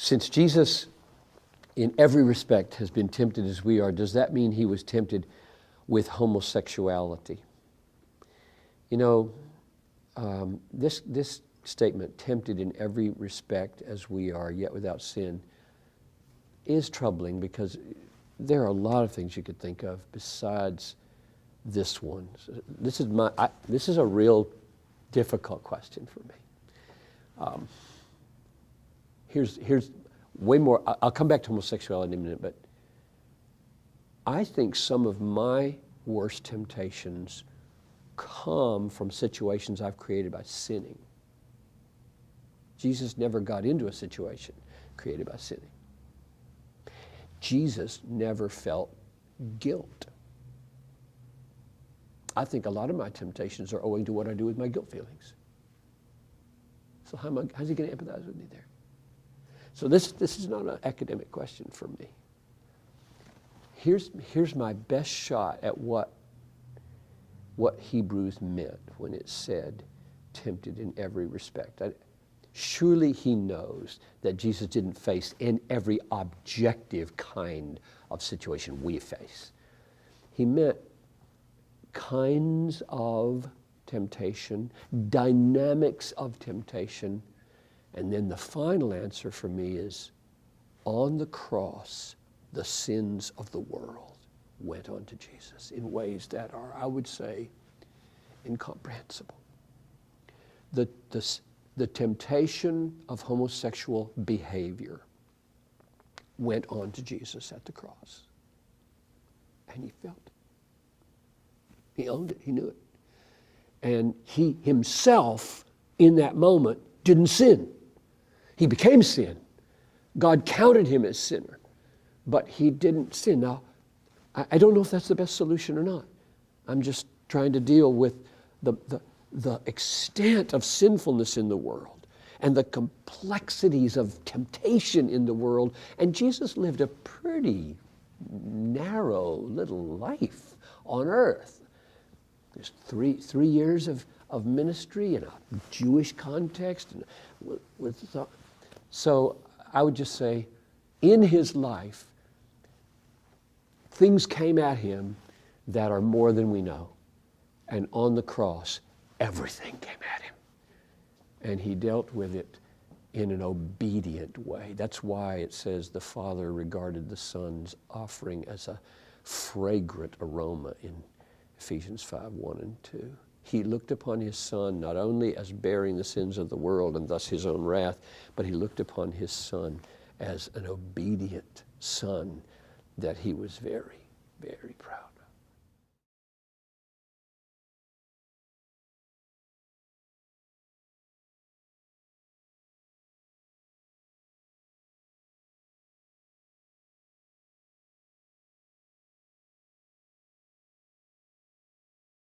Since Jesus, in every respect, has been tempted as we are, does that mean he was tempted with homosexuality? You know, this statement, tempted in every respect as we are, yet without sin, is troubling because there are a lot of things you could think of besides this one. This is a real difficult question for me. Here's way more. I'll come back to homosexuality in a minute, but I think some of my worst temptations come from situations I've created by sinning. Jesus never got into a situation created by sinning. Jesus never felt guilt. I think a lot of my temptations are owing to what I do with my guilt feelings. So how's he going to empathize with me there? So this is not an academic question for me. Here's my best shot at what Hebrews meant when it said tempted in every respect. Surely he knows that Jesus didn't face in every objective kind of situation we face. He meant kinds of temptation, dynamics of temptation, and then the final answer for me is, on the cross, the sins of the world went on to Jesus in ways that are, I would say, incomprehensible. The temptation of homosexual behavior went on to Jesus at the cross. And he felt it. He owned it. He knew it. And he himself, in that moment, didn't sin. He became sin. God counted him as sinner. But he didn't sin. Now, I don't know if that's the best solution or not. I'm just trying to deal with the extent of sinfulness in the world and the complexities of temptation in the world. And Jesus lived a pretty narrow little life on earth. There's three years of ministry in a Jewish context. So I would just say, in his life, things came at him that are more than we know. And on the cross, everything came at him. And he dealt with it in an obedient way. That's why it says the Father regarded the Son's offering as a fragrant aroma in Ephesians 5:1 and 2. He looked upon his Son not only as bearing the sins of the world and thus his own wrath, but he looked upon his Son as an obedient Son that he was very, very proud of.